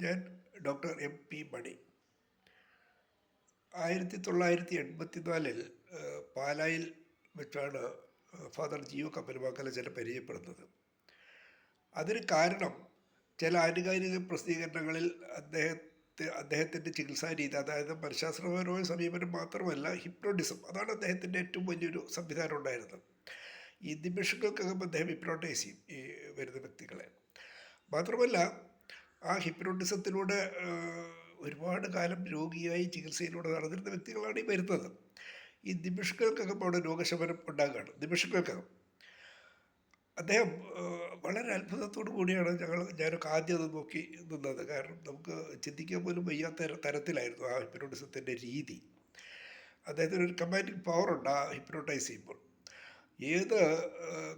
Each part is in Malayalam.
ഞാൻ ഡോക്ടർ എം.പി. മണി. 1984 പാലായിൽ വെച്ചാണ് ഫാദർ ജിയോ കപ്പലുവാക്കലച്ചനെ പരിചയപ്പെടുന്നത്. അതിന് കാരണം ചില ആനുകാലിക പ്രസിദ്ധീകരണങ്ങളിൽ അദ്ദേഹത്തിൻ്റെ ചികിത്സാ രീതി, അതായത് മനഃശാസ്ത്രപരമായ സമീപനം മാത്രമല്ല, ഹിപ്നോട്ടിസം, അതാണ് അദ്ദേഹത്തിൻ്റെ ഏറ്റവും വലിയൊരു സംവിധാനം ഉണ്ടായിരുന്നത്. ഈ നിമിഷങ്ങൾക്കകം അദ്ദേഹം ഹിപ്നോട്ടൈസ് ചെയ്യും ഈ വരുന്ന വ്യക്തികളെ. മാത്രമല്ല, ആ ഹിപ്നോട്ടിസത്തിലൂടെ ഒരുപാട് കാലം രോഗിയായി ചികിത്സയിലൂടെ നടന്നിരുന്ന വ്യക്തികളാണ് ഈ വരുന്നത്. ഈ നിമിഷങ്ങൾക്കകം അവിടെ രോഗശമനം ഉണ്ടാകുകയാണ്. നിമിഷങ്ങൾക്കകം അദ്ദേഹം വളരെ അത്ഭുതത്തോടു കൂടിയാണ് ഞാനൊക്കെ ആദ്യം അത് നോക്കി നിന്നത്. കാരണം നമുക്ക് ചിന്തിക്കാൻ പോലും വയ്യാത്ത തരത്തിലായിരുന്നു ആ ഹിപ്നോട്ടിസത്തിൻ്റെ രീതി. അദ്ദേഹത്തിന് ഒരു കമാൻഡിങ് പവറുണ്ട് ആ ഹിപ്നോട്ടൈസ് ചെയ്യുമ്പോൾ. ഏത്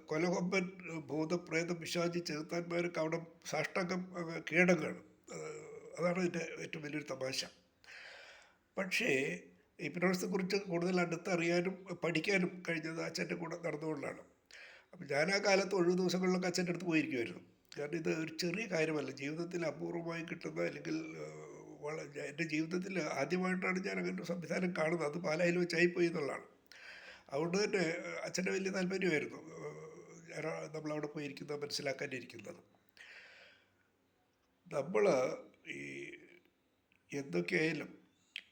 കൊലകൊമ്പൻ, ഭൂതപ്രേതം, പിശാചി, ചെകുത്താന്മാരൊക്കെ അവിടെ സാഷ്ടാംഗം കീഴടങ്ങുകയാണ്. അതാണ് ഇതിൻ്റെ ഏറ്റവും വലിയൊരു തമാശ. പക്ഷേ ഹിപ്നോട്ടിസത്തെക്കുറിച്ച് കൂടുതൽ അടുത്തറിയാനും പഠിക്കാനും കഴിഞ്ഞത് അച്ഛൻ്റെ കൂടെ നടന്നുകൊണ്ടാണ്. അപ്പം ഞാൻ ആ കാലത്ത് ഒഴിവ് ദിവസങ്ങളിലൊക്കെ അച്ഛൻ്റെ അടുത്ത് പോയിരിക്കുമായിരുന്നു. കാരണം ഇത് ഒരു ചെറിയ കാര്യമല്ല, ജീവിതത്തിൽ അപൂർവമായി കിട്ടുന്ന, അല്ലെങ്കിൽ എൻ്റെ ജീവിതത്തിൽ ആദ്യമായിട്ടാണ് ഞാൻ അങ്ങനെ ഒരു സംവിധാനം കാണുന്നത്. അത് പാലായിൽ വെച്ചായിപ്പോയി എന്നുള്ളതാണ്. അതുകൊണ്ട് തന്നെ അച്ഛൻ്റെ വലിയ താല്പര്യമായിരുന്നു നമ്മളവിടെ പോയിരിക്കുന്നത് മനസ്സിലാക്കാനിരിക്കുന്നത്. നമ്മൾ ഈ എന്തൊക്കെയായാലും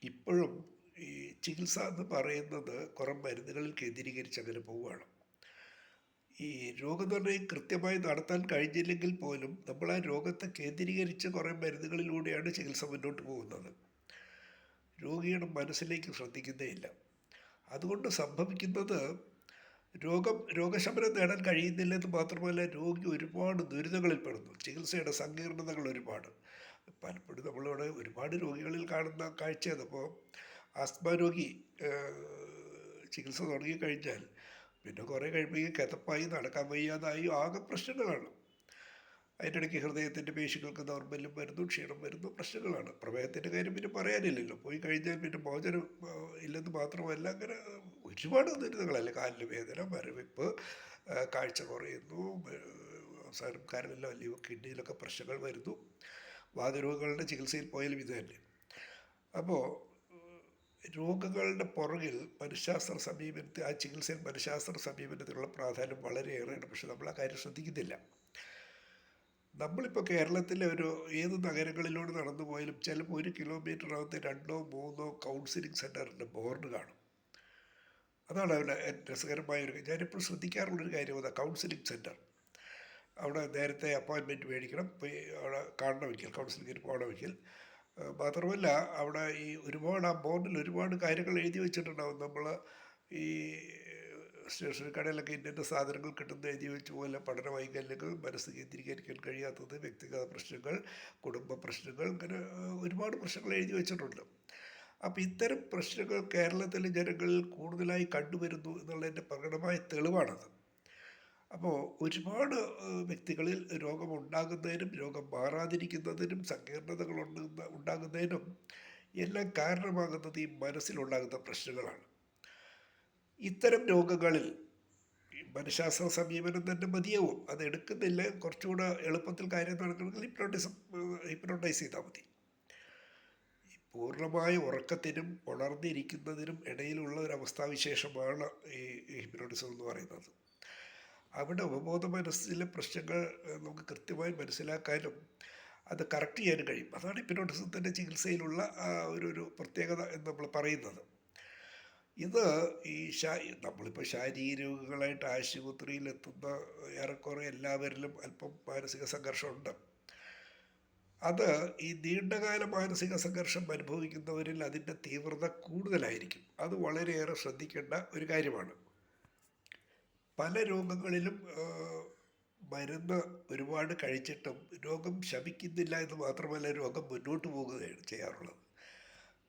ഇപ്പോഴും ഈ ചികിത്സ എന്ന് പറയുന്നത് കുറേ മരുന്നുകളിൽ കേന്ദ്രീകരിച്ച് അങ്ങനെ പോവുകയാണ്. ഈ രോഗനിർണയം കൃത്യമായി നടത്താൻ കഴിഞ്ഞില്ലെങ്കിൽ പോലും നമ്മൾ ആ രോഗത്തെ കേന്ദ്രീകരിച്ച് കുറേ മരുന്നുകളിലൂടെയാണ് ചികിത്സ മുന്നോട്ട് പോകുന്നത്. രോഗിയുടെ മനസ്സിലേക്ക് ശ്രദ്ധിക്കുന്നേയില്ല. അതുകൊണ്ട് സംഭവിക്കുന്നത് രോഗശമനം നേടാൻ കഴിയുന്നില്ലെന്ന് മാത്രമല്ല, രോഗി ഒരുപാട് ദുരിതങ്ങളിൽ പെടുന്നു. ചികിത്സയുടെ സങ്കീർണതകൾ ഒരുപാട്. പലപ്പോഴും നമ്മളിവിടെ ഒരുപാട് രോഗികളിൽ കാണുന്ന കാഴ്ചയാണ്. അപ്പോൾ ആസ്മ രോഗി ചികിത്സ തുടങ്ങിക്കഴിഞ്ഞാൽ പിന്നെ കുറേ കഴിയുമ്പോൾ കിതപ്പായി, നടക്കാൻ വയ്യാതായി, ആകെ പ്രശ്നങ്ങളാണ്. അതിൻ്റെ ഇടയ്ക്ക് ഹൃദയത്തിൻ്റെ പേശികൾക്ക് ദൗർബല്യം വരുന്നു, ക്ഷീണം വരുന്നു, പ്രശ്നങ്ങളാണ്. പ്രമേഹത്തിൻ്റെ കാര്യം പിന്നെ പറയാനില്ലല്ലോ. പോയി കഴിഞ്ഞാൽ പിന്നെ മോചനം ഇല്ലെന്ന് മാത്രമല്ല, അങ്ങനെ ഒരുപാട് ദുരിതങ്ങളല്ലേ. കാലിന് വേദന, മരവിപ്പ്, കാഴ്ച കുറയുന്നു, അവസാനം കരളിലോ അല്ലെങ്കിൽ കിഡ്നിയിലൊക്കെ പ്രശ്നങ്ങൾ വരുന്നു. വാതരോഗങ്ങളുടെ ചികിത്സയിൽ പോയാലും ഇത് തന്നെ. അപ്പോൾ രോഗങ്ങളുടെ പുറകിൽ മനഃശാസ്ത്ര സമീപനത്തിൽ, ആ ചികിത്സയിൽ മനഃശാസ്ത്ര സമീപനത്തിനുള്ള പ്രാധാന്യം വളരെയേറെയാണ്. പക്ഷെ നമ്മൾ ആ കാര്യം ശ്രദ്ധിക്കുന്നില്ല. നമ്മളിപ്പോൾ കേരളത്തിലെ ഏത് നഗരങ്ങളിലൂടെ നടന്നു പോയാലും ചിലപ്പോൾ 1 കിലോമീറ്ററിനകത്ത് 2 3 കൗൺസിലിംഗ് സെൻ്ററിൻ്റെ ബോർഡ് കാണും. അതാണ് അവിടെ രസകരമായൊരു, ഞാനിപ്പോൾ ശ്രദ്ധിക്കാറുള്ളൊരു കാര്യം അതാണ്. കൗൺസിലിംഗ് സെൻറ്റർ, അവിടെ നേരത്തെ അപ്പോയിൻമെൻറ്റ് മേടിക്കണം, പോയി അവിടെ കാണണമെങ്കിൽ, കൗൺസിലിങ്ങിന് പോകണമെങ്കിൽ. മാത്രമല്ല, അവിടെ ഒരുപാട് ആ ബോർഡിൽ ഒരുപാട് കാര്യങ്ങൾ എഴുതി വെച്ചിട്ടുണ്ടാകും. നമ്മൾ ഈ സ്റ്റേഷനറി കടയിലൊക്കെ ഇന്ന സാധനങ്ങൾ കിട്ടുന്ന എഴുതി വെച്ച് പോലെ പഠന വൈകല്യങ്ങൾ, മനസ്സ് കേന്ദ്രീകരിക്കാൻ കഴിയാത്തത്, വ്യക്തിഗത പ്രശ്നങ്ങൾ, കുടുംബ പ്രശ്നങ്ങൾ, ഇങ്ങനെ ഒരുപാട് പ്രശ്നങ്ങൾ എഴുതി വെച്ചിട്ടുണ്ട്. അപ്പോൾ ഇത്തരം പ്രശ്നങ്ങൾ കേരളത്തിലെ ജനങ്ങളിൽ കൂടുതലായി കണ്ടുവരുന്നു എന്നുള്ളതിൻ്റെ പ്രകടമായ തെളിവാണത്. അപ്പോൾ ഒരുപാട് വ്യക്തികളിൽ രോഗമുണ്ടാകുന്നതിനും രോഗം മാറാതിരിക്കുന്നതിനും സങ്കീർണതകൾ ഉണ്ടാകുന്നതിനും എല്ലാം കാരണമാകുന്നത് ഈ മനസ്സിലുണ്ടാകുന്ന പ്രശ്നങ്ങളാണ്. ഇത്തരം രോഗങ്ങളിൽ മനഃശാസ്ത്ര സമീപനം തന്നെ മതിയാവും. അത് എടുക്കുന്നില്ല, കുറച്ചുകൂടെ എളുപ്പത്തിൽ കാര്യം നടക്കണമെങ്കിൽ ഹിപ്നോട്ടൈസ് ചെയ്താൽ മതി. പൂർണ്ണമായ ഉറക്കത്തിനും ഉണർന്നിരിക്കുന്നതിനും ഇടയിലുള്ള ഒരു അവസ്ഥാവിശേഷമാണ് ഈ ഹിപ്നോട്ടിസം എന്ന് പറയുന്നത്. അവിടെ ഉപബോധ മനസ്സിലെ പ്രശ്നങ്ങൾ നമുക്ക് കൃത്യമായി മനസ്സിലാക്കാനും അത് കറക്റ്റ് ചെയ്യാനും കഴിയും. അതാണ് ഹിപ്നോട്ടിസത്തിൻ്റെ ചികിത്സയിലുള്ള ഒരു പ്രത്യേകത എന്ന് നമ്മൾ പറയുന്നത്. ഇത് നമ്മളിപ്പോൾ ശാരീരിക രോഗങ്ങളായിട്ട് ആശുപത്രിയിലെത്തുന്ന ഏറെക്കുറെ എല്ലാവരിലും അല്പം മാനസിക സംഘർഷമുണ്ട്. അത് ഈ നീണ്ടകാല മാനസിക സംഘർഷം അനുഭവിക്കുന്നവരിൽ അതിൻ്റെ തീവ്രത കൂടുതലായിരിക്കും. അത് വളരെയേറെ ശ്രദ്ധിക്കേണ്ട ഒരു കാര്യമാണ്. പല രോഗങ്ങളിലും മരുന്ന് ഒരുപാട് കഴിച്ചിട്ടും രോഗം ശമിക്കുന്നില്ല എന്ന് മാത്രമല്ല, രോഗം മുന്നോട്ട് പോകുകയാണ് ചെയ്യാറുള്ളത്.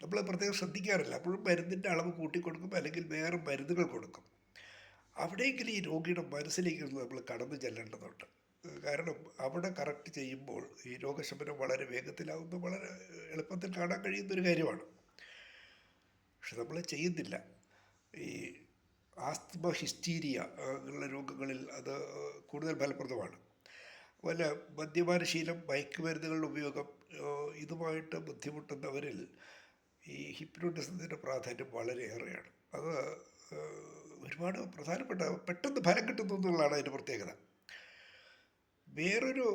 നമ്മൾ പ്രത്യേകം ശ്രദ്ധിക്കാറില്ല. അപ്പോഴും മരുന്നിൻ്റെ അളവ് കൂട്ടിക്കൊടുക്കും, അല്ലെങ്കിൽ വേറെ മരുന്നുകൾ കൊടുക്കും. അവിടെയെങ്കിലും ഈ രോഗിയുടെ മനസ്സിലേക്ക് നമ്മൾ കടന്നു ചെല്ലേണ്ടതുണ്ട്. കാരണം അവിടെ കറക്റ്റ് ചെയ്യുമ്പോൾ ഈ രോഗശമനം വളരെ വേഗത്തിലാവുന്ന, വളരെ എളുപ്പത്തിൽ കാണാൻ കഴിയുന്നൊരു കാര്യമാണ്. പക്ഷെ നമ്മൾ ചെയ്യുന്നില്ല. ഈ ആസ്തമ, ഹിസ്റ്റീരിയ ഉള്ള രോഗങ്ങളിൽ അത് കൂടുതൽ ഫലപ്രദമാണ്. അതുപോലെ മദ്യപാനശീലം, മയക്കുമരുന്നുകളുടെ ഉപയോഗം, ഇതുമായിട്ട് ബുദ്ധിമുട്ടുന്നവരിൽ ഈ ഹിപ്നോട്ടിസത്തിൻ്റെ പ്രാധാന്യം വളരെയേറെയാണ്. അത് ഒരുപാട് പ്രധാനപ്പെട്ട പെട്ടെന്ന് ഫലം കിട്ടുന്നു എന്നുള്ളതാണ് അതിൻ്റെ പ്രത്യേകത. വേറൊരു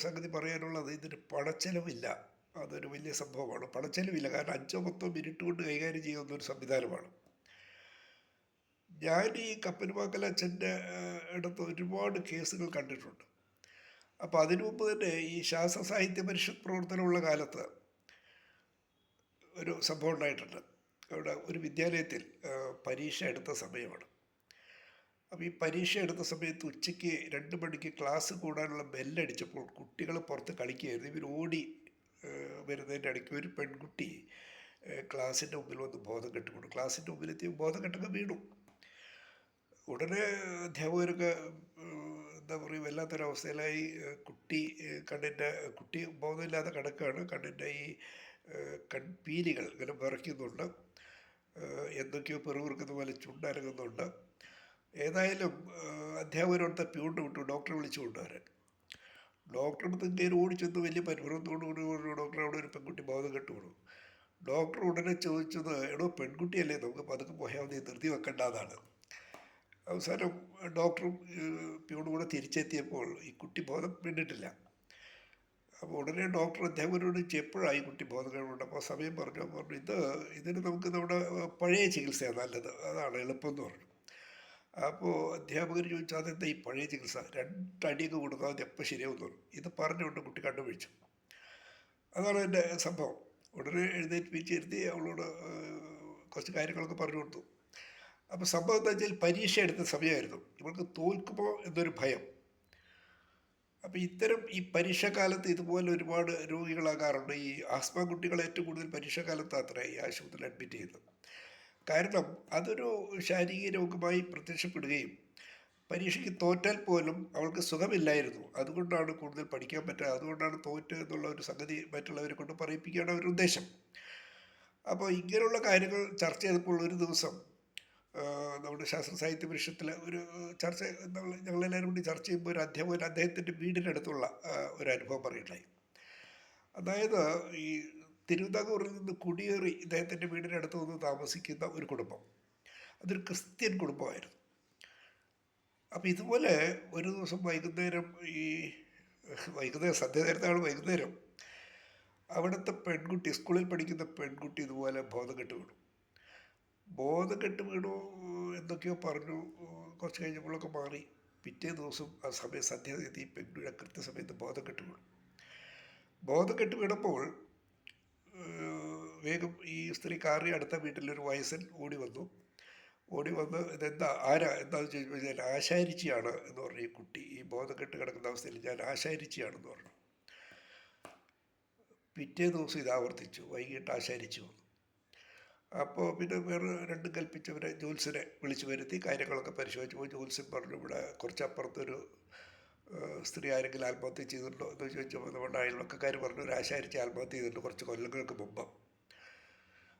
സംഗതി പറയാനുള്ളത് ഇതിന് പണച്ചെലവില്ല. അതൊരു വലിയ സംഭവമാണ്. പണച്ചെലവില്ല. കാരണം 5-10 മിനിറ്റ് കൊണ്ട് കൈകാര്യം ചെയ്യാവുന്ന ഒരു സംവിധാനമാണ്. ഞാൻ ഈ കപ്പലുമാക്കൽ അച്ഛൻ്റെ അടുത്ത് ഒരുപാട് കേസുകൾ കണ്ടിട്ടുണ്ട്. അപ്പോൾ അതിനു മുമ്പ് തന്നെ ഈ ശാസ്ത്ര സാഹിത്യ പരിഷത്ത് പ്രവർത്തനമുള്ള കാലത്ത് ഒരു സംഭവം ഉണ്ടായിട്ടുണ്ട്. അവിടെ ഒരു വിദ്യാലയത്തിൽ പരീക്ഷ എടുത്ത സമയമാണ്. അപ്പോൾ ഈ പരീക്ഷ എടുത്ത സമയത്ത് ഉച്ചയ്ക്ക് 2 മണിക്ക് ക്ലാസ് കൂടാനുള്ള ബെല്ലടിച്ചപ്പോൾ കുട്ടികൾ പുറത്ത് കളിക്കുകയായിരുന്നു. ഇവർ ഓടി വരുന്നതിൻ്റെ ഇടയ്ക്ക് ഒരു പെൺകുട്ടി ക്ലാസ്സിൻ്റെ മുമ്പിൽ വന്ന് ബോധം കെട്ട് വീണു. ക്ലാസ്സിൻ്റെ മുമ്പിലെത്തി ബോധം കെട്ടൊക്കെ വീണു. ഉടനെ അധ്യാപകരൊക്കെ എന്താ പറയുക, വല്ലാത്തൊരവസ്ഥയിലായി. കുട്ടി ബോധമില്ലാതെ കിടക്കുകയാണ്. കണ്ണിൻ്റെ ഈ കൺപീലികൾ ഇങ്ങനെ വിറയ്ക്കുന്നുണ്ട്. എന്തൊക്കെയോ പെറുപിറുക്കുന്ന പോലെ ചുണ്ടനങ്ങുന്നുണ്ട്. ഏതായാലും അധ്യാപകരോടത്തെ പ്യൂണിനെ വിട്ടു ഡോക്ടറെ വിളിച്ചു കൊണ്ടുവരാൻ. ഡോക്ടറെ അടുത്ത് ഇങ്ങനെ ഓടിച്ചെന്ന് വലിയ പരിഭ്രമത്തോടുകൂടി ഡോക്ടർ അവിടെ ഒരു പെൺകുട്ടി ബോധം കെട്ട് വീണു. ഡോക്ടർ ഉടനെ ചോദിച്ചത്, എടോ പെൺകുട്ടിയല്ലേ, നമുക്ക് പതുക്കെ പോയാൽ മതി, ധൃതി വെക്കേണ്ടതാണ്. അവസാനം ഡോക്ടറും പ്യൂണും കൂടെ തിരിച്ചെത്തിയപ്പോൾ ഈ കുട്ടി ബോധം വീണിട്ടില്ല. അപ്പോൾ ഉടനെ ഡോക്ടർ അധ്യാപകരോട് എപ്പോഴായി കുട്ടി ബോധം കഴിവുണ്ട്. അപ്പോൾ സമയം പറഞ്ഞു ഇതിന് നമുക്ക് നമ്മുടെ പഴയ ചികിത്സയാണ് നല്ലത്, അതാണ് എളുപ്പം എന്ന് പറഞ്ഞു. അപ്പോൾ അധ്യാപകർ ചോദിച്ചു, അതെന്താ ഈ പഴയ ചികിത്സ, 2 അടിയൊക്കെ കൊടുത്താൽ അത് എപ്പോൾ ശരിയാവുമെന്ന് പറഞ്ഞു. ഇത് പറഞ്ഞുകൊണ്ട് കുട്ടി കണ്ടുപിടിച്ചു. അതാണ് എൻ്റെ സംഭവം. ഉടനെ എഴുന്നേൽപ്പിച്ചിരുത്തി അവളോട് കുറച്ച് കാര്യങ്ങളൊക്കെ പറഞ്ഞു കൊടുത്തു. അപ്പോൾ സംഭവം എന്താ വെച്ചാൽ പരീക്ഷ എടുത്ത സമയമായിരുന്നു. ഇവൾക്ക് തോൽക്കുമോ എന്നൊരു ഭയം. അപ്പോൾ ഈ പരീക്ഷാക്കാലത്ത് ഇതുപോലെ ഒരുപാട് രോഗികളാകാറുണ്ട്. ഈ ആസ്മ കുട്ടികൾ ഏറ്റവും കൂടുതൽ പരീക്ഷാക്കാലത്ത് അത്ര ഈ ആശുപത്രിയിൽ അഡ്മിറ്റ് ചെയ്യുന്നത്. കാരണം അതൊരു ശാരീരിക രോഗമായി പ്രത്യക്ഷപ്പെടുകയും പരീക്ഷയ്ക്ക് തോറ്റാൽ പോലും അവൾക്ക് സുഖമില്ലായിരുന്നു. അതുകൊണ്ടാണ് കൂടുതൽ പഠിക്കാൻ പറ്റുക, അതുകൊണ്ടാണ് തോറ്റ് എന്നുള്ള ഒരു സംഗതി മറ്റുള്ളവരെ കൊണ്ട് പറയിപ്പിക്കുകയാണ് അവരുടെ ഉദ്ദേശം. അപ്പോൾ ഇങ്ങനെയുള്ള കാര്യങ്ങൾ ചർച്ച ചെയ്തപ്പോൾ ഒരു ദിവസം നമ്മുടെ ശാസ്ത്ര സാഹിത്യ പരിഷത്തിൽ ഒരു ചർച്ച, ഞങ്ങളെല്ലാവരും കൂടി ചർച്ച ചെയ്യുമ്പോൾ ഒരു അധ്യാപകൻ അദ്ദേഹത്തിൻ്റെ വീടിനടുത്തുള്ള ഒരു അനുഭവം പറയുണ്ടായി. അതായത് ഈ തിരുവിതാംകൂറിൽ നിന്ന് കുടിയേറി ഇദ്ദേഹത്തിൻ്റെ വീടിനടുത്ത് വന്ന് താമസിക്കുന്ന ഒരു കുടുംബം, അതൊരു ക്രിസ്ത്യൻ കുടുംബമായിരുന്നു. അപ്പോൾ ഇതുപോലെ ഒരു ദിവസം വൈകുന്നേരം സന്ധ്യ നേരത്താണ്, വൈകുന്നേരം അവിടുത്തെ പെൺകുട്ടി, സ്കൂളിൽ പഠിക്കുന്ന പെൺകുട്ടി ഇതുപോലെ ബോധം കെട്ട് വീണു. എന്തൊക്കെയോ പറഞ്ഞു. കുറച്ച് കഴിഞ്ഞപ്പോഴൊക്കെ മാറി. പിറ്റേ ദിവസം ആ സമയം സന്ധ്യ എത്തി പെൺകുട്ടിയുടെ കൃത്യസമയത്ത് ബോധം കെട്ട് വീണപ്പോൾ വേഗം ഈ സ്ത്രീ കാറി അടുത്ത വീട്ടിലൊരു വയസ്സൻ ഓടി വന്ന് എന്താണെന്ന് ചോദിച്ചപ്പോൾ ഞാൻ ആശാരിച്ചിയാണ് എന്ന് പറഞ്ഞു. ഈ കുട്ടി ഈ ബോധം കെട്ട് കിടക്കുന്ന അവസ്ഥയിൽ ഞാൻ ആശാരിച്ചിയാണെന്ന് പറഞ്ഞു. പിറ്റേ ദിവസം ഇത് ആവർത്തിച്ചു. വൈകിട്ട് ആശാരിച്ചു വന്നു. അപ്പോൾ പിന്നെ വേറെ 2 കൽപ്പിച്ചവരെ ജ്യോത്സ്യനെ വിളിച്ചു വരുത്തി കാര്യങ്ങളൊക്കെ പരിശോധിച്ചപ്പോൾ ജ്യോത്സ്യൻ പറഞ്ഞു, ഇവിടെ കുറച്ചപ്പുറത്തൊരു സ്ത്രീ ആരെങ്കിലും ആത്മഹത്യ ചെയ്തിട്ടുണ്ടോ എന്ന് ചോദിച്ചപ്പോൾ നമ്മുടെ അയൽവക്കക്കാർ പറഞ്ഞു, ഒരു ആശാരിച്ച് ആത്മഹത്യ ചെയ്തിട്ടുണ്ട് കുറച്ച് കൊല്ലങ്ങൾക്ക് മുമ്പ്.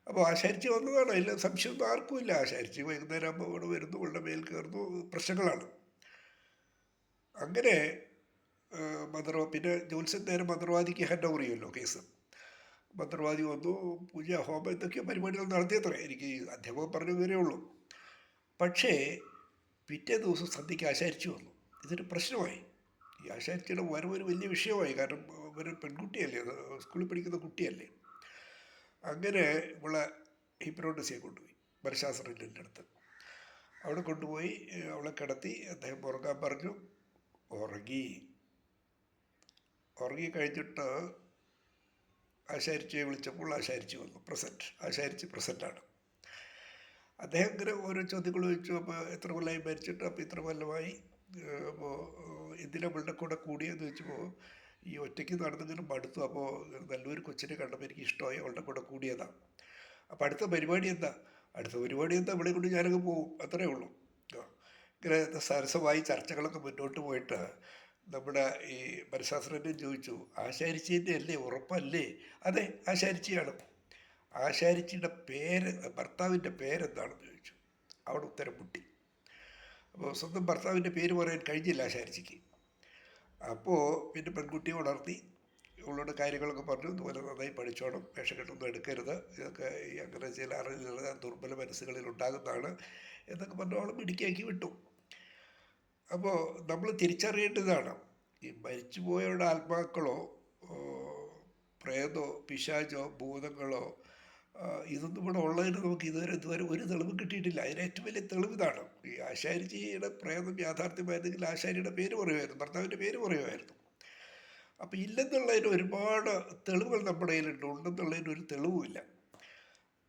അപ്പോൾ ആശാരിച്ച് വന്നതാണ്, അതിൽ സംശയമൊന്നും ആർക്കുമില്ല. ആശാരിച്ച് വൈകുന്നേരം ആകുമ്പോൾ ഇവിടെ വരുന്നു, ഇവിടെ മേൽ കയറുന്നു, പ്രശ്നങ്ങളാണ്. അങ്ങനെ പിന്നെ ജ്യോത്സ്യൻ നേരെ മന്ത്രവാദിക്ക് ഹാൻഡ് ഓവർ ചെയ്യുമല്ലോ കേസ്. മന്ത്രവാദി വന്നു, പൂജ ഹോമം എന്തൊക്കെയോ പരിപാടികൾ നടത്തിയത്രേ. എനിക്ക് അധ്യാപകൻ പറഞ്ഞു വരേ ഉള്ളൂ. പക്ഷേ പിറ്റേ ദിവസം സന്ധ്യയ്ക്ക് ആശാരിച്ച് വന്നു. ഇതൊരു പ്രശ്നമായി. ഈ ആശാരിച്ചിയുടെ വരവൊരു വലിയ വിഷയമായി. കാരണം ഒരു പെൺകുട്ടിയല്ലേ, അത് സ്കൂളിൽ പഠിക്കുന്ന കുട്ടിയല്ലേ. അങ്ങനെ ഇവളെ ഹിപ്നോട്ടിസിയെ കൊണ്ടുപോയി മനഃശാസ്ത്രജ്ഞൻ്റെ അടുത്ത്. അവിടെ കൊണ്ടുപോയി അവളെ കിടത്തി അദ്ദേഹം ഉറങ്ങാൻ പറഞ്ഞു. ഉറങ്ങി കഴിഞ്ഞിട്ട് ആശാരിച്ചിയെ വിളിച്ചപ്പോൾ ആശാരിച്ചി വന്നു. ആശാരിച്ചി പ്രസൻറ്റാണ്. അദ്ദേഹം ഇങ്ങനെ ഓരോ ചോദ്യങ്ങൾ ചോദിച്ചു. അപ്പോൾ എത്ര കൊല്ലമായി മരിച്ചിട്ട്? അപ്പോൾ ഇത്ര കൊല്ലമായി. അപ്പോൾ എന്തിനാ അവളുടെ കൂടെ കൂടിയെന്ന് ചോദിച്ചപ്പോൾ ഈ ഒറ്റയ്ക്ക് നടന്നിങ്ങനെ മടുത്തു. അപ്പോൾ നല്ലൊരു കൊച്ചിനെ കണ്ടപ്പോൾ എനിക്ക് ഇഷ്ടമായി, അവളുടെ കൂടെ കൂടിയതാണ്. അപ്പോൾ അടുത്ത പരിപാടി എന്താ ഇവിടെ കൊണ്ട് ഞാനങ്ങ് പോകും, അത്രേ ഉള്ളൂ. ഇങ്ങനെ സരസമായി ചർച്ചകളൊക്കെ മുന്നോട്ട് പോയിട്ട് നമ്മുടെ ഈ മനഃശാസ്ത്രജ്ഞൻ ചോദിച്ചു, ആശാരിച്ചിൻ്റെ അല്ലേ, ഉറപ്പല്ലേ? അതെ, ആശാരിച്ചിയാണ്. ആശാരിച്ചിയുടെ ഭർത്താവിൻ്റെ പേരെന്താണെന്ന് ചോദിച്ചു. അവിടെ ഉത്തരം മുട്ടി. അപ്പോൾ സ്വന്തം ഭർത്താവിൻ്റെ പേര് പറയാൻ കഴിഞ്ഞില്ല ആശാരിച്ചിക്ക്. അപ്പോൾ പിന്നെ പെൺകുട്ടിയെ ഉണർത്തി ഇവളോട് കാര്യങ്ങളൊക്കെ പറഞ്ഞു, ഇതുപോലെ നന്നായി പഠിച്ചോണം, വേഷക്കെട്ടൊന്നും എടുക്കരുത്, ഇതൊക്കെ ഈ അങ്ങനെ ചില അറിവുകൾ ദുർബല മനസ്സുകളിൽ ഉണ്ടാകുന്നതാണ് എന്നൊക്കെ പറഞ്ഞു അവൾ മിടുക്കിയാക്കി വിട്ടു. അപ്പോൾ നമ്മൾ തിരിച്ചറിയേണ്ടതാണ്, ഈ മരിച്ചുപോയവരുടെ ആത്മാക്കളോ ഓ, പ്രേതോ പിശാചോ ഭൂതങ്ങളോ ഇതൊന്നും ഇവിടെ ഉള്ളതിന് നമുക്ക് ഇതുവരെ ഒരു തെളിവും കിട്ടിയിട്ടില്ല. അതിന് ഏറ്റവും വലിയ തെളിവ് ഇതാണ്. ഈ ആശാരിജിയുടെ പ്രേതം യാഥാർത്ഥ്യമായിരുന്നെങ്കിൽ ആശാരിയുടെ പേര് പറയുമായിരുന്നു, ഭർത്താവിൻ്റെ പേര് പറയുമായിരുന്നു. അപ്പം ഇല്ലെന്നുള്ളതിന് ഒരുപാട് തെളിവുകൾ നമ്മുടെ കയ്യിലുണ്ട്, ഉണ്ടെന്നുള്ളതിന് ഒരു തെളിവുമില്ല.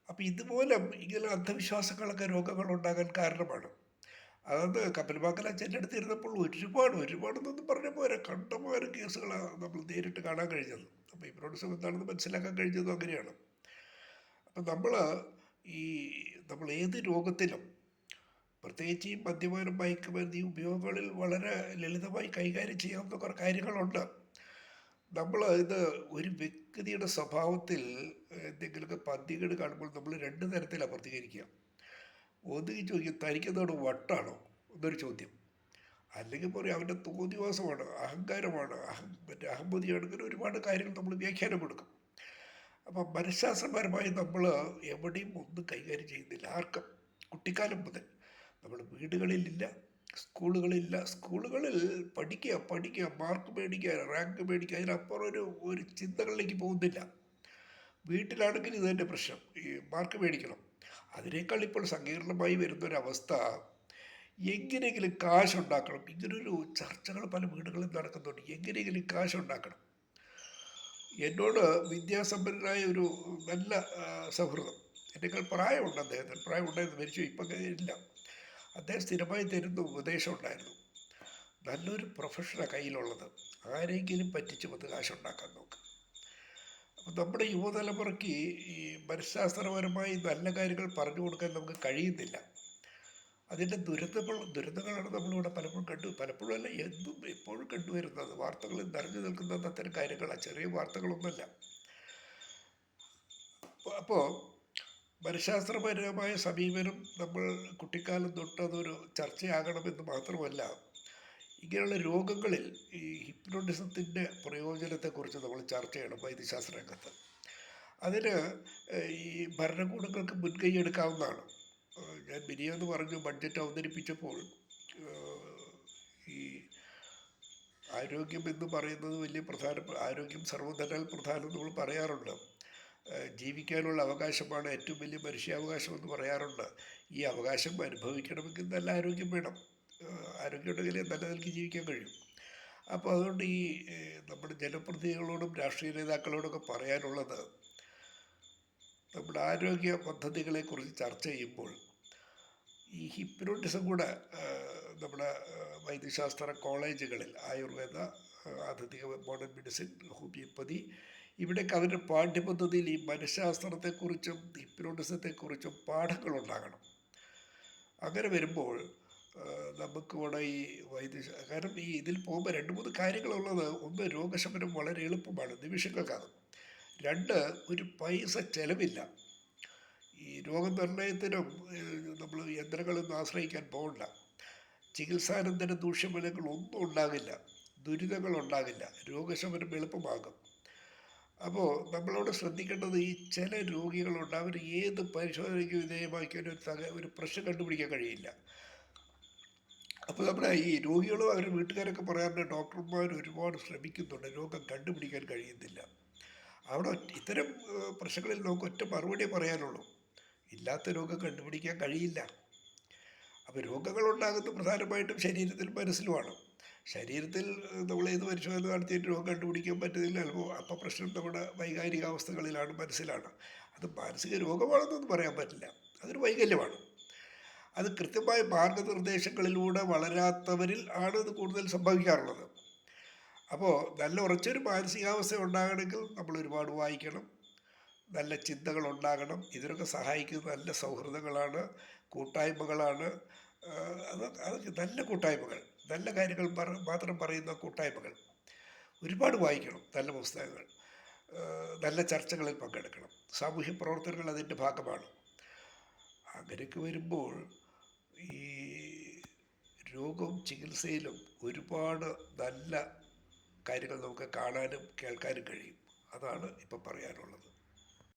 അപ്പം ഇതുപോലെ ഇങ്ങനെ അന്ധവിശ്വാസങ്ങളൊക്കെ രോഗങ്ങൾ ഉണ്ടാകാൻ കാരണമാണ്. അതായത് കപ്പൽവാക്കൽ അച്ഛൻ്റെ അടുത്ത് ഇരുന്നപ്പോൾ ഒരുപാടെന്നൊന്നും പറഞ്ഞ പോരെ, കണ്ടമാനം കേസുകളാണ് നമ്മൾ നേരിട്ട് കാണാൻ കഴിഞ്ഞത്. അപ്പോൾ ഹിപ്നോട്ടിസം എന്താണെന്ന് മനസ്സിലാക്കാൻ കഴിഞ്ഞതും അങ്ങനെയാണ്. അപ്പം ഈ നമ്മൾ ഏത് രോഗത്തിലും, പ്രത്യേകിച്ച് ഈ മദ്യപാനം മയക്കുമരുന്ന് ഈ ഉപയോഗങ്ങളിൽ വളരെ ലളിതമായി കൈകാര്യം ചെയ്യാവുന്ന കുറേ കാര്യങ്ങളുണ്ട്. നമ്മൾ ഇത് ഒരു വ്യക്തിയുടെ സ്വഭാവത്തിൽ എന്തെങ്കിലുമൊക്കെ പന്തികേട് കാണുമ്പോൾ നമ്മൾ രണ്ട് തരത്തിലാണ് പ്രതികരിക്കുക. ഒന്നുകിൽ ചോദിക്കും തനിക്കെന്താണ് വട്ടാണോ എന്നൊരു ചോദ്യം, അല്ലെങ്കിൽ പറയും അവൻ്റെ തോന്നിവാസമാണ്, അഹങ്കാരമാണ്, മറ്റേ അഹമ്മതിയാണ്, ഇങ്ങനെ ഒരുപാട് കാര്യങ്ങൾ നമ്മൾ വ്യാഖ്യാനം കൊടുക്കും. അപ്പം മനഃശാസ്ത്രപരമായി നമ്മൾ എവിടെയും ഒന്നും കൈകാര്യം ചെയ്യുന്നില്ല. ആർക്കും കുട്ടിക്കാലം മുതൽ നമ്മൾ വീടുകളിലില്ല, സ്കൂളുകളില്ല. സ്കൂളുകളിൽ പഠിക്കുക, മാർക്ക് മേടിക്കുക, റാങ്ക് മേടിക്കുക, അതിനപ്പുറം ഒരു ചിന്തകളിലേക്ക് പോകുന്നില്ല. വീട്ടിലാണെങ്കിൽ ഇത് തന്നെ പ്രശ്നം, ഈ മാർക്ക് മേടിക്കണം. അതിനേക്കാൾ ഇപ്പോൾ സങ്കീർണമായി വരുന്നൊരവസ്ഥ, എങ്ങനെയെങ്കിലും കാശുണ്ടാക്കണം. ഇങ്ങനൊരു ചർച്ചകൾ പല വീടുകളിൽ നടക്കുന്നുണ്ട്, എങ്ങനെയെങ്കിലും കാശുണ്ടാക്കണം. എന്നോട് വിദ്യാസമ്പന്നനായ ഒരു നല്ല സൗഹൃദം, എന്നേക്കാൾ പ്രായമുണ്ട് അദ്ദേഹത്തിന്, പ്രായമുണ്ടായിരുന്നു, മരിച്ചു, ഇപ്പം ഇല്ല. അദ്ദേഹം സ്ഥിരമായി തരുന്ന ഉപദേശം ഉണ്ടായിരുന്നു, നല്ലൊരു പ്രൊഫഷനാണ് കയ്യിലുള്ളത്, ആരെങ്കിലും പറ്റിച്ച് വന്ന് കാശുണ്ടാക്കാൻ നോക്കുക. അപ്പം നമ്മുടെ യുവതലമുറയ്ക്ക് ഈ മനഃശാസ്ത്രപരമായി നല്ല കാര്യങ്ങൾ പറഞ്ഞു കൊടുക്കാൻ നമുക്ക് കഴിയുന്നില്ല. അതിൻ്റെ ദുരന്തങ്ങളാണ് നമ്മളിവിടെ പലപ്പോഴും അല്ല, എപ്പോഴും കണ്ടുവരുന്നത്. വാർത്തകളിൽ നിറഞ്ഞു നിൽക്കുന്നത് അത്തരം കാര്യങ്ങളാണ്, ചെറിയ വാർത്തകളൊന്നുമല്ല. അപ്പോൾ മനഃശാസ്ത്രപരമായ സമീപനം നമ്മൾ കുട്ടിക്കാലം തൊട്ട് അതൊരു ചർച്ചയാകണമെന്ന് മാത്രമല്ല, ഇങ്ങനെയുള്ള രോഗങ്ങളിൽ ഈ ഹിപ്നോട്ടിസത്തിൻ്റെ പ്രയോജനത്തെക്കുറിച്ച് നമ്മൾ ചർച്ച ചെയ്യണം വൈദ്യശാസ്ത്ര രംഗത്ത്. അതിന് ഈ ഭരണകൂടങ്ങൾക്ക് മുൻകൈ എടുക്കാവുന്നതാണ്. ഞാൻ മിനിയാന്ന് പറഞ്ഞു, ബഡ്ജറ്റ് അവതരിപ്പിച്ചപ്പോൾ ഈ ആരോഗ്യം എന്ന് പറയുന്നത് വലിയ ആരോഗ്യം സർവ്വധനാൽ പ്രധാനം നമ്മൾ പറയാറുണ്ട്. ജീവിക്കാനുള്ള അവകാശമാണ് ഏറ്റവും വലിയ മനുഷ്യാവകാശം എന്ന് പറയാറുണ്ട്. ഈ അവകാശം അനുഭവിക്കണമെങ്കിൽ നല്ല ആരോഗ്യം വേണം. ആരോഗ്യം ഉണ്ടെങ്കിലേ നല്ല നിലയ്ക്ക് ജീവിക്കാൻ കഴിയും. അപ്പോൾ അതുകൊണ്ട് ഈ നമ്മുടെ ജനപ്രതിനിധികളോടും രാഷ്ട്രീയ നേതാക്കളോടൊക്കെ പറയാനുള്ളത്, നമ്മുടെ ആരോഗ്യ പദ്ധതികളെക്കുറിച്ച് ചർച്ച ചെയ്യുമ്പോൾ ഈ ഹിപ്നോട്ടിസം കൂടെ നമ്മുടെ വൈദ്യശാസ്ത്ര കോളേജുകളിൽ, ആയുർവേദ, ആധുനിക മോഡേൺ മെഡിസിൻ, ഹോമിയോപ്പതി, ഇവിടെയൊക്കെ അവരുടെ പാഠ്യപദ്ധതിയിൽ ഈ മനഃശാസ്ത്രത്തെക്കുറിച്ചും ഹിപ്നോട്ടിസത്തെക്കുറിച്ചും പാഠങ്ങളുണ്ടാകണം. അങ്ങനെ വരുമ്പോൾ നമുക്കിവിടെ ഈ കാരണം ഈ ഇതിൽ പോകുമ്പോൾ 2-3 കാര്യങ്ങളുള്ളത്. ഒന്ന്, രോഗശമനം വളരെ എളുപ്പമാണ്, നിമിഷങ്ങൾക്കാണ്. 2, ഒരു പൈസ ചിലവില്ല. ഈ രോഗനിർണയത്തിനും നമ്മൾ യന്ത്രങ്ങളൊന്നും ആശ്രയിക്കാൻ പോകണ്ട. ചികിത്സാനന്തര ദൂഷ്യഫലങ്ങളൊന്നും ഉണ്ടാകില്ല, ദുരിതങ്ങളുണ്ടാകില്ല, രോഗശമനം എളുപ്പമാകും. അപ്പോൾ നമ്മളോട് ശ്രദ്ധിക്കേണ്ടത്, ഈ ചില രോഗികളുണ്ട്, അവർ ഏത് പരിശോധനയ്ക്ക് വിധേയമാക്കിയാലും ഒരു പ്രശ്നം കണ്ടുപിടിക്കാൻ കഴിയില്ല. അപ്പോൾ നമ്മുടെ ഈ രോഗികളും അവരുടെ വീട്ടുകാരൊക്കെ പറയാറുണ്ട്, ഡോക്ടർമാർ ഒരുപാട് ശ്രമിക്കുന്നുണ്ട്, രോഗം കണ്ടുപിടിക്കാൻ കഴിയുന്നില്ല. അവിടെ ഇത്തരം പ്രശ്നങ്ങളിൽ നമുക്ക് ഒറ്റ മറുപടി പറയാനുള്ളൂ, ഇല്ലാത്ത രോഗം കണ്ടുപിടിക്കാൻ കഴിയില്ല. അപ്പോൾ രോഗങ്ങളുണ്ടാകുന്നത് പ്രധാനമായിട്ടും ശരീരത്തിലും മനസ്സിലുമാണ്. ശരീരത്തിൽ നമ്മൾ ഏത് പരിശോധന നടത്തിയിട്ട് രോഗം കണ്ടുപിടിക്കാൻ പറ്റുന്നില്ല, അപ്പോൾ പ്രശ്നം നമ്മുടെ വൈകാരികാവസ്ഥകളിലാണ്, മനസ്സിലാണ്. അത് മാനസിക രോഗമാണെന്നൊന്നും പറയാൻ പറ്റില്ല, അതൊരു വൈകല്യമാണ്. അത് കൃത്യമായ മാർഗനിർദ്ദേശങ്ങളിലൂടെ വളരാത്തവരിൽ ആണ് ഇത് കൂടുതൽ സംഭവിക്കാറുള്ളത്. അപ്പോൾ നല്ല ഉറച്ചൊരു മാനസികാവസ്ഥ ഉണ്ടാകണമെങ്കിൽ നമ്മൾ ഒരുപാട് വായിക്കണം, നല്ല ചിന്തകൾ ഉണ്ടാകണം. ഇതിനൊക്കെ സഹായിക്കുന്നത് നല്ല സൗഹൃദങ്ങളാണ്, കൂട്ടായ്മകളാണ്. അതൊക്കെ നല്ല കൂട്ടായ്മകൾ, നല്ല കാര്യങ്ങൾ മാത്രം പറയുന്ന കൂട്ടായ്മകൾ. ഒരുപാട് വായിക്കണം, നല്ല പുസ്തകങ്ങൾ, നല്ല ചർച്ചകളിൽ പങ്കെടുക്കണം. സാമൂഹ്യ പ്രവർത്തനങ്ങൾ അതിൻ്റെ ഭാഗമാണ്. അങ്ങനെയൊക്കെ വരുമ്പോൾ ഈ രോഗവും ചികിത്സയിലും ഒരുപാട് നല്ല കാര്യങ്ങൾ നമുക്ക് കാണാനും കേൾക്കാനും കഴിയും. അതാണ് ഇപ്പം പറയാനുള്ളത്.